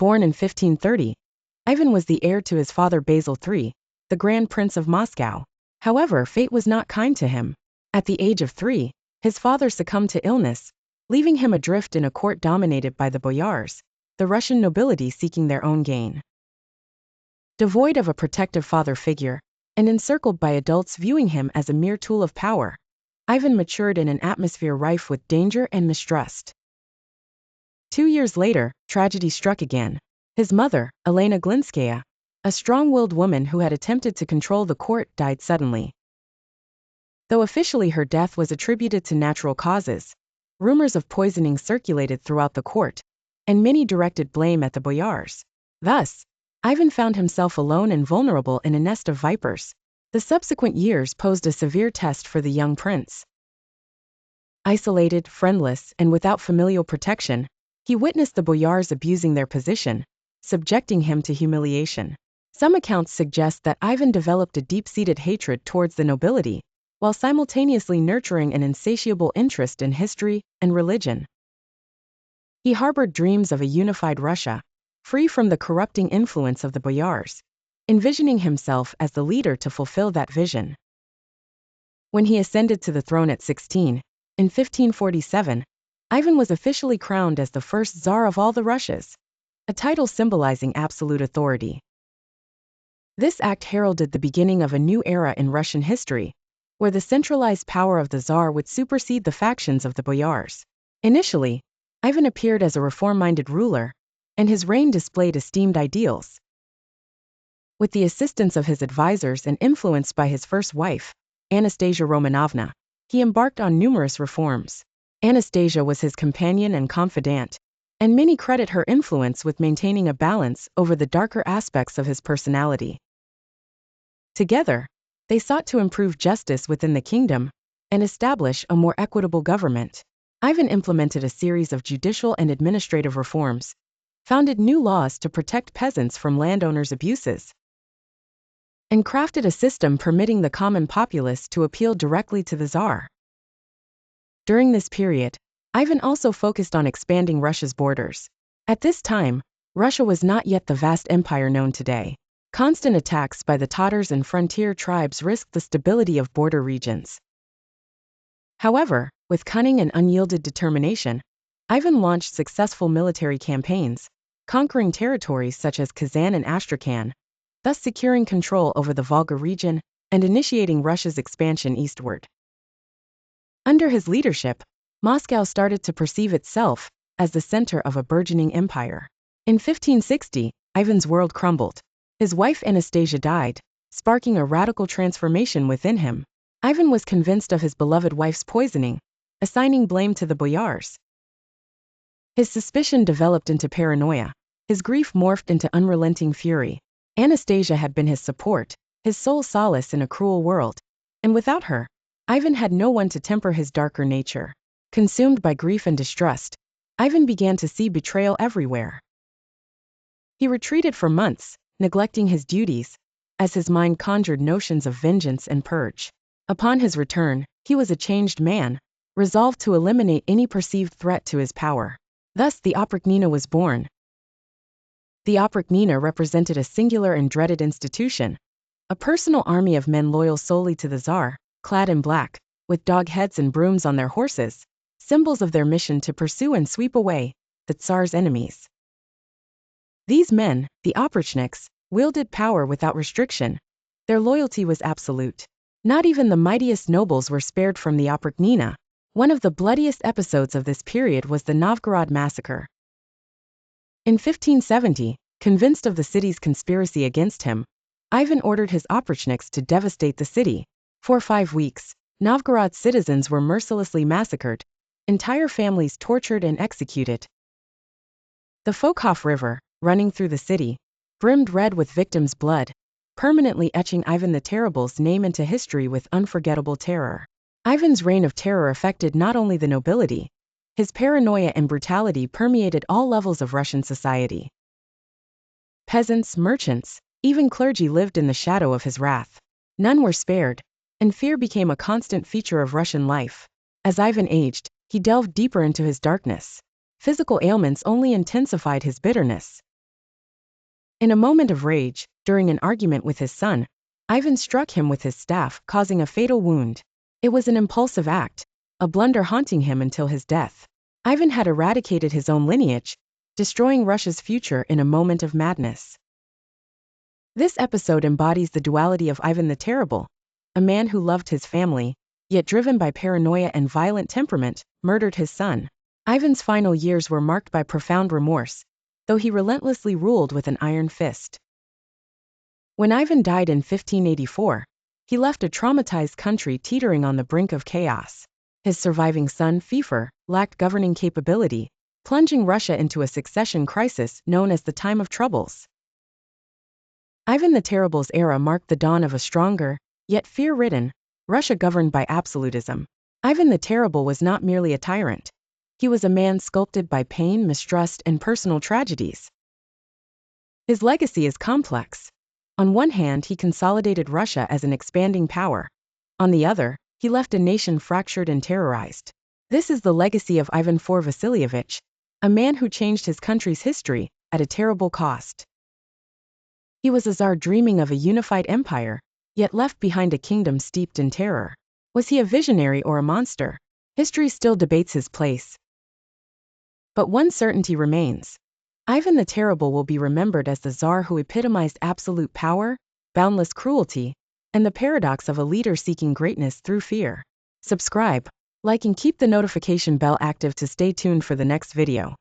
Born in 1530, Ivan was the heir to his father Basil III, the Grand Prince of Moscow. However, fate was not kind to him. At the age of 3, his father succumbed to illness, leaving him adrift in a court dominated by the boyars, the Russian nobility seeking their own gain. Devoid of a protective father figure, and encircled by adults viewing him as a mere tool of power, Ivan matured in an atmosphere rife with danger and mistrust. 2 years later, tragedy struck again. His mother, Elena Glinskaya, a strong-willed woman who had attempted to control the court, died suddenly. Though officially her death was attributed to natural causes, rumors of poisoning circulated throughout the court, and many directed blame at the boyars. Thus, Ivan found himself alone and vulnerable in a nest of vipers. The subsequent years posed a severe test for the young prince. Isolated, friendless, and without familial protection, he witnessed the boyars abusing their position, subjecting him to humiliation. Some accounts suggest that Ivan developed a deep-seated hatred towards the nobility, while simultaneously nurturing an insatiable interest in history and religion. He harbored dreams of a unified Russia, free from the corrupting influence of the boyars, envisioning himself as the leader to fulfill that vision. When he ascended to the throne at 16, in 1547, Ivan was officially crowned as the first Tsar of all the Russias, a title symbolizing absolute authority. This act heralded the beginning of a new era in Russian history, where the centralized power of the Tsar would supersede the factions of the boyars. Initially, Ivan appeared as a reform-minded ruler, and his reign displayed esteemed ideals. With the assistance of his advisors and influenced by his first wife, Anastasia Romanovna, he embarked on numerous reforms. Anastasia was his companion and confidant, and many credit her influence with maintaining a balance over the darker aspects of his personality. Together, they sought to improve justice within the kingdom and establish a more equitable government. Ivan implemented a series of judicial and administrative reforms, founded new laws to protect peasants from landowners' abuses, and crafted a system permitting the common populace to appeal directly to the Tsar. During this period, Ivan also focused on expanding Russia's borders. At this time, Russia was not yet the vast empire known today. Constant attacks by the Tatars and frontier tribes risked the stability of border regions. However, with cunning and unyielded determination, Ivan launched successful military campaigns, conquering territories such as Kazan and Astrakhan, thus securing control over the Volga region and initiating Russia's expansion eastward. Under his leadership, Moscow started to perceive itself as the center of a burgeoning empire. In 1560, Ivan's world crumbled. His wife Anastasia died, sparking a radical transformation within him. Ivan was convinced of his beloved wife's poisoning, assigning blame to the boyars. His suspicion developed into paranoia. His grief morphed into unrelenting fury. Anastasia had been his support, his sole solace in a cruel world, and without her, Ivan had no one to temper his darker nature. Consumed by grief and distrust, Ivan began to see betrayal everywhere. He retreated for months, neglecting his duties, as his mind conjured notions of vengeance and purge. Upon his return, he was a changed man, resolved to eliminate any perceived threat to his power. Thus the Oprichnina was born. The Oprichnina represented a singular and dreaded institution, a personal army of men loyal solely to the Tsar, clad in black, with dog heads and brooms on their horses, symbols of their mission to pursue and sweep away the Tsar's enemies. These men, the Oprichniks, wielded power without restriction. Their loyalty was absolute. Not even the mightiest nobles were spared from the Oprichnina. One of the bloodiest episodes of this period was the Novgorod massacre. In 1570, convinced of the city's conspiracy against him, Ivan ordered his Oprichniks to devastate the city. For 5 weeks, Novgorod's citizens were mercilessly massacred, entire families tortured and executed. The Fokhov River, running through the city, brimmed red with victims' blood, permanently etching Ivan the Terrible's name into history with unforgettable terror. Ivan's reign of terror affected not only the nobility, his paranoia and brutality permeated all levels of Russian society. Peasants, merchants, even clergy lived in the shadow of his wrath. None were spared, and fear became a constant feature of Russian life. As Ivan aged, he delved deeper into his darkness. Physical ailments only intensified his bitterness. In a moment of rage, during an argument with his son, Ivan struck him with his staff, causing a fatal wound. It was an impulsive act, a blunder haunting him until his death. Ivan had eradicated his own lineage, destroying Russia's future in a moment of madness. This episode embodies the duality of Ivan the Terrible, a man who loved his family, yet driven by paranoia and violent temperament, murdered his son. Ivan's final years were marked by profound remorse, though he relentlessly ruled with an iron fist. When Ivan died in 1584, he left a traumatized country teetering on the brink of chaos. His surviving son, Fifer, lacked governing capability, plunging Russia into a succession crisis known as the Time of Troubles. Ivan the Terrible's era marked the dawn of a stronger, yet fear-ridden, Russia governed by absolutism. Ivan the Terrible was not merely a tyrant. He was a man sculpted by pain, mistrust, and personal tragedies. His legacy is complex. On one hand, he consolidated Russia as an expanding power. On the other, he left a nation fractured and terrorized. This is the legacy of Ivan IV Vasilievich, a man who changed his country's history at a terrible cost. He was a Tsar dreaming of a unified empire, yet left behind a kingdom steeped in terror. Was he a visionary or a monster? History still debates his place. But one certainty remains. Ivan the Terrible will be remembered as the Tsar who epitomized absolute power, boundless cruelty, and the paradox of a leader seeking greatness through fear. Subscribe, like, and keep the notification bell active to stay tuned for the next video.